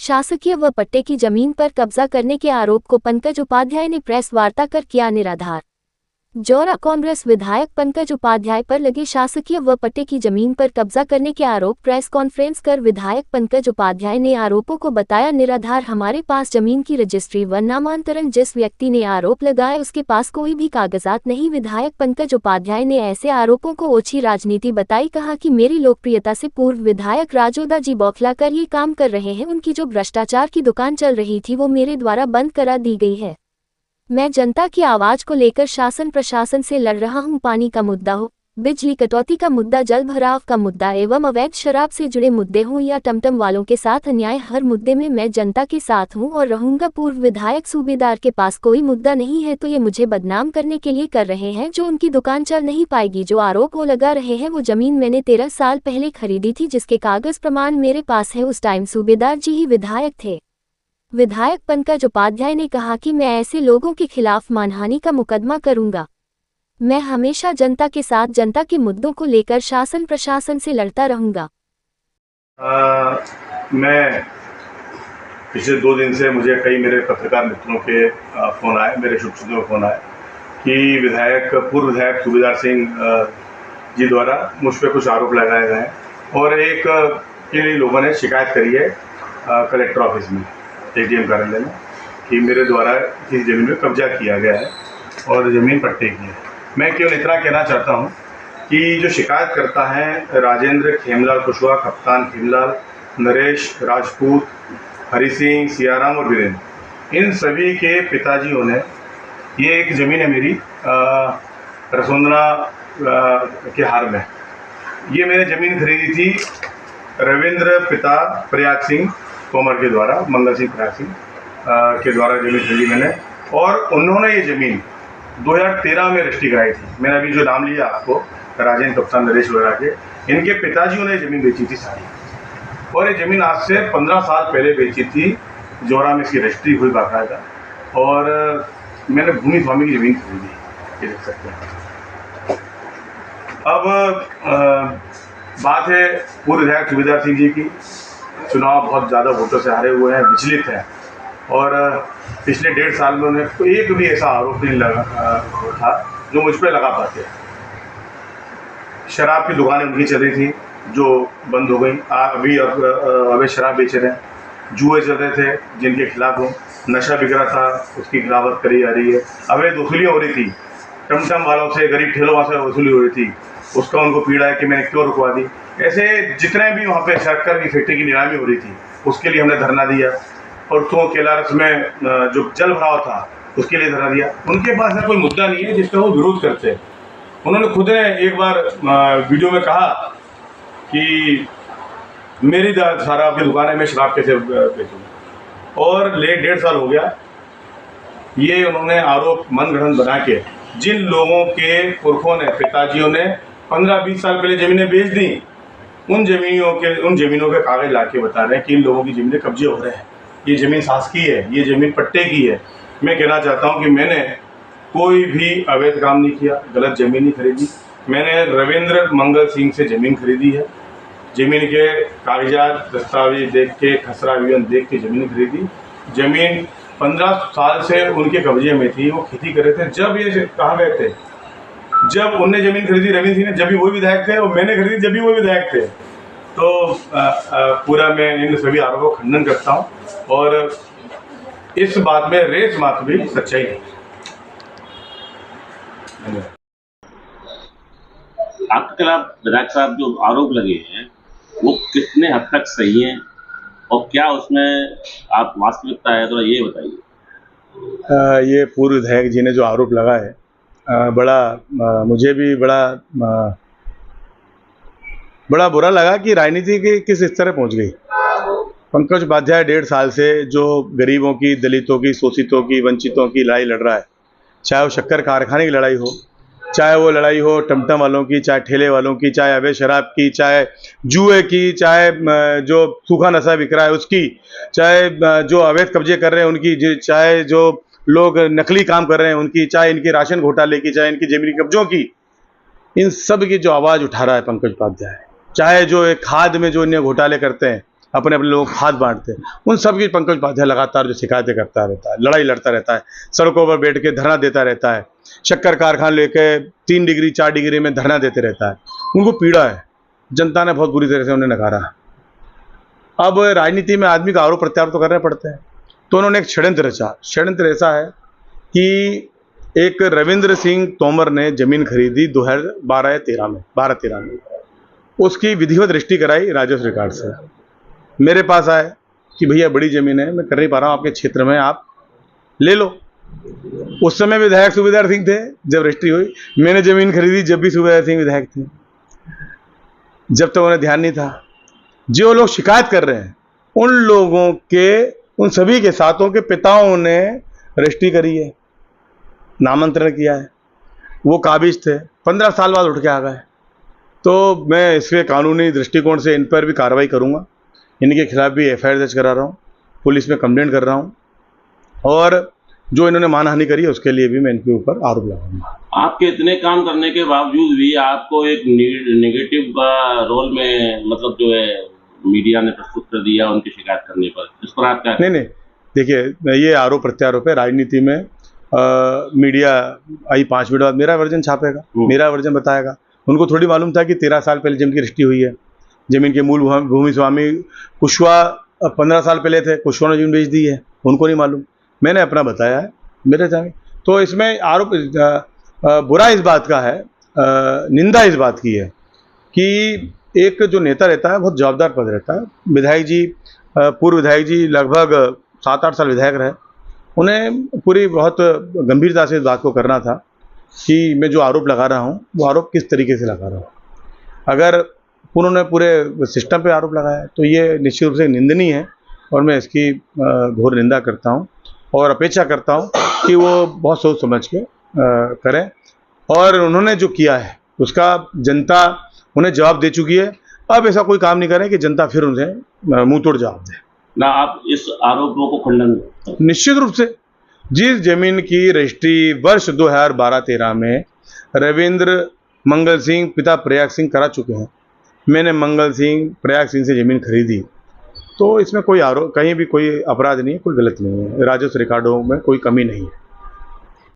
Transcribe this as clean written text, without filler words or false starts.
शासकीय व पट्टे की जमीन पर कब्जा करने के आरोप को पंकज उपाध्याय ने प्रेस वार्ता कर किया निराधार। जौरा कांग्रेस विधायक पंकज उपाध्याय पर लगे शासकीय व पट्टे की जमीन पर कब्जा करने के आरोप प्रेस कॉन्फ्रेंस कर विधायक पंकज उपाध्याय ने आरोपों को बताया निराधार। हमारे पास जमीन की रजिस्ट्री व नामांतरण, जिस व्यक्ति ने आरोप लगाए उसके पास कोई भी कागजात नहीं। विधायक पंकज उपाध्याय ने ऐसे आरोपों को ओछी राजनीति बताई। कहा कि मेरी लोकप्रियता से पूर्व विधायक राजोदा जी बौखला कर ये काम कर रहे हैं। उनकी जो भ्रष्टाचार की दुकान चल रही थी वो मेरे द्वारा बंद करा दी गई है। मैं जनता की आवाज को लेकर शासन प्रशासन से लड़ रहा हूं। पानी का मुद्दा हो, बिजली कटौती का मुद्दा, जल भराव का मुद्दा एवं अवैध शराब से जुड़े मुद्दे हों या टमटम वालों के साथ अन्याय, हर मुद्दे में मैं जनता के साथ हूं और रहूंगा। पूर्व विधायक सूबेदार के पास कोई मुद्दा नहीं है तो ये मुझे बदनाम करने के लिए कर रहे हैं। जो उनकी दुकान चल नहीं पाएगी, जो आरोप वो लगा रहे हैं, वो जमीन मैंने 13 साल पहले खरीदी थी जिसके कागज प्रमाण मेरे पास है। उस टाइम सूबेदार जी ही विधायक थे। विधायक पंकज उपाध्याय ने कहा कि मैं ऐसे लोगों के खिलाफ मानहानि का मुकदमा करूंगा। मैं हमेशा जनता के साथ, जनता के मुद्दों को लेकर शासन प्रशासन से लड़ता रहूंगा। मैं पिछले 2 दिन से मुझे कई मेरे पत्रकार मित्रों के फ़ोन आए, मेरे शुभचिंतकों के फ़ोन आए कि पूर्व विधायक सूबेदार सिंह जी द्वारा मुझ पर कुछ आरोप लगाए गए हैं और एक के लोगों ने शिकायत करी है कलेक्टर ऑफिस में, एडीएम कार्यालय में, कि मेरे द्वारा किसी ज़मीन में कब्जा किया गया है और ज़मीन पट्टे की है। मैं केवल इतना कहना चाहता हूँ कि जो शिकायत करता है राजेंद्र खेमलाल कुशवाहा, कप्तान खेमलाल, नरेश राजपूत, हरि सिंह, सियाराम और वीरेंद्र, इन सभी के पिताजियों ने, ये एक ज़मीन है मेरी रसोंदरा के हार में, ये मैंने ज़मीन खरीदी थी रविंद्र पिता प्रयाग सिंह तोमर के द्वारा, मंगल सिंह प्रयाग सिंह के द्वारा ज़मीन खरीदी मैंने, और उन्होंने ये ज़मीन 2013 में रजिस्ट्री कराई थी। मैंने अभी जो नाम लिया आपको, राजेंद्र, कप्तान, नरेश वगैरह के, इनके पिताजियों ने ज़मीन बेची थी सारी, और ये ज़मीन आज से 15 साल पहले बेची थी। जौरा में इसकी रजिस्ट्री हुई बाकायदा, और मैंने भूमि स्वामी की ज़मीन खरीदी, ये देख सकते हैं। अब बात है पूर्व विधायक सूबेदार सिंह जी की। चुनाव बहुत ज़्यादा वोटों से हारे हुए हैं, विचलित हैं, और पिछले 1.5 साल में उन्हें एक भी ऐसा आरोप नहीं लगा था जो मुझ पर लगा पाते। शराब की दुकानें उनकी चल रही थी जो बंद हो गई, अभी अवैध शराब बेच रहे हैं। जुए चल रहे थे जिनके खिलाफ हो, नशा बिक रहा था उसकी खिलाफत करी जा रही है। अवैध वसूलियाँ हो रही थी, टमटम वालों से, गरीब ठेलों से वसूली हो रही थी, उसका उनको पीड़ा है कि मैंने क्यों रुकवा दी। ऐसे जितने भी वहाँ पे शक्कर की फैक्ट्री की नीलामी हो रही थी उसके लिए हमने धरना दिया, और तो केलारस में जो जल भराव था उसके लिए धरना दिया। उनके पास कोई मुद्दा नहीं है जिसका वो विरोध करते हैं। उन्होंने खुद ने एक बार वीडियो में कहा कि मेरी शराब की दुकान है, मैं शराब कैसे बेचूँ, और 1.5 साल हो गया। ये उन्होंने आरोप मनगढ़ंत बना के जिन लोगों के पुरखों ने, पिताजियों ने 15-20 साल पहले ज़मीनें बेच दी, उन ज़मीनों के कागज ला के बता रहे हैं कि इन लोगों की ज़मीनें कब्जे हो रहे हैं, ये ज़मीन शासकीय है, ये ज़मीन पट्टे की है। मैं कहना चाहता हूं कि मैंने कोई भी अवैध काम नहीं किया, गलत ज़मीन नहीं खरीदी। मैंने रविंद्र मंगल सिंह से ज़मीन खरीदी है, ज़मीन के कागजात दस्तावेज देख के, खसरा विवरण देख के ज़मीन खरीदी। ज़मीन 15 साल से उनके कब्जे में थी, वो खेती कर रहे थे। जब ये कहाँ गए थे, जब उनने ज़मीन खरीदी रविंद्र सिंह ने, जब भी वो विधायक थे, और मैंने खरीदी जब भी वो विधायक थे। तो पूरा मैं इन सभी आरोपों का खंडन करता हूँ, और इस बात में रेस मात्र भी सच्चाई है। आपके खिलाफ विधायक साहब जो आरोप लगे हैं वो कितने हद तक सही हैं, और क्या उसमें आप वास्तविकता है, तो ये बताइए। ये पूर्व विधायक जी ने जो आरोप लगा है, मुझे भी बड़ा बुरा लगा कि राजनीति की किस स्तर पहुंच गई। पंकज उपाध्याय 1.5 साल से जो गरीबों की, दलितों की, शोषितों की, वंचितों की लड़ाई लड़ रहा है, चाहे वो शक्कर कारखाने की लड़ाई हो, चाहे वो लड़ाई हो टमटम वालों की, चाहे ठेले वालों की, चाहे अवैध शराब की, चाहे जुए की, चाहे जो सूखा नशा बिक रहा है उसकी, चाहे जो अवैध कब्जे कर रहे हैं उनकी, चाहे जो लोग नकली काम कर रहे हैं उनकी, चाहे इनके राशन घोटाले की, चाहे इनकी जमीनी कब्जों की, इन सब की जो आवाज़ उठा रहा है पंकज उपाध्याय। चाहे जो एक खाद में जो इन्हें घोटाले करते हैं, अपने अपने लोगों को हाथ बांटते हैं, उन सब की पंकज उपाध्याय लगातार जो शिकायतें करता रहता है, लड़ाई लड़ता रहता है, सड़कों पर बैठ के धरना देता रहता है, शक्कर कारखाना लेके 3 डिग्री 4 डिग्री में धरना देते रहता है। उनको पीड़ा है, जनता ने बहुत बुरी तरह से उन्हें नकारा। अब राजनीति में आदमी का आरोप प्रत्यारोप तो करने पड़ते हैं, तो उन्होंने एक षड्यंत्र रचा। षड्यंत्र ऐसा है कि एक रविंद्र सिंह तोमर ने जमीन खरीदी 2012 या 13 में, उसकी विधिवत रजिस्ट्री कराई राजस्व रिकॉर्ड से। मेरे पास आए कि भैया बड़ी ज़मीन है, मैं कर नहीं पा रहा हूँ आपके क्षेत्र में, आप ले लो। उस समय विधायक सूबेदार सिंह थे जब रजिस्ट्री हुई, मैंने ज़मीन खरीदी जब भी सूबेदार सिंह विधायक थे, जब तक उन्हें ध्यान नहीं था। जो लोग शिकायत कर रहे हैं उन लोगों के, उन सभी के साथों के पिताओं ने रजिस्ट्री करी है, नामांतरण किया है, वो काबिज थे, 15 साल बाद उठ के आ गए। तो मैं इसके कानूनी दृष्टिकोण से इन पर भी कार्रवाई करूंगा, इनके खिलाफ भी एफआईआर दर्ज करा रहा हूँ, पुलिस में कंप्लेंट कर रहा हूँ, और जो इन्होंने मानहानि करी है उसके लिए भी मैं इनके ऊपर आरोप लगाऊंगा। आपके इतने काम करने के बावजूद भी आपको एक नेगेटिव रोल में मतलब जो है मीडिया ने प्रस्तुत कर दिया उनकी शिकायत करने पर, इस पर आप क्या? नहीं, देखिए ये आरोप प्रत्यारोप है। राजनीति में मीडिया आई 5 मिनट बाद मेरा वर्जन छापेगा, मेरा वर्जन बताएगा। उनको थोड़ी मालूम था कि 13 साल पहले जमीन की रजिस्ट्री हुई है। जमीन के मूल भूमि स्वामी कुशवाहा 15 साल पहले थे, कुशवाहा ने जमीन बेच दी है, उनको नहीं मालूम। मैंने अपना बताया है, मेरे जाने। तो इसमें आरोप बुरा इस बात का है, निंदा इस बात की है कि एक जो नेता रहता है बहुत जवाबदार पद रहता है। विधायक जी, पूर्व विधायक जी लगभग 7-8 साल विधायक रहे, उन्हें पूरी बहुत गंभीरता से इस बात को करना था कि मैं जो आरोप लगा रहा हूँ वो आरोप किस तरीके से लगा रहा हूँ। अगर उन्होंने पूरे सिस्टम पे आरोप लगाया तो ये निश्चित रूप से निंदनीय है, और मैं इसकी घोर निंदा करता हूँ और अपेक्षा करता हूँ कि वो बहुत सोच समझ के करें। और उन्होंने जो किया है उसका जनता उन्हें जवाब दे चुकी है। अब ऐसा कोई काम नहीं करें कि जनता फिर उन्हें मुंह तोड़ जवाब दे। ना आप इस आरोपों को खंडन? निश्चित रूप से। जिस जमीन की रजिस्ट्री वर्ष 2012-13 में रविंद्र मंगल सिंह पिता प्रयाग सिंह करा चुके हैं, मैंने मंगल सिंह प्रयाग सिंह से ज़मीन खरीदी, तो इसमें कोई आरोप, कहीं भी कोई अपराध नहीं है, कोई गलत नहीं है, राजस्व रिकॉर्डों में कोई कमी नहीं है।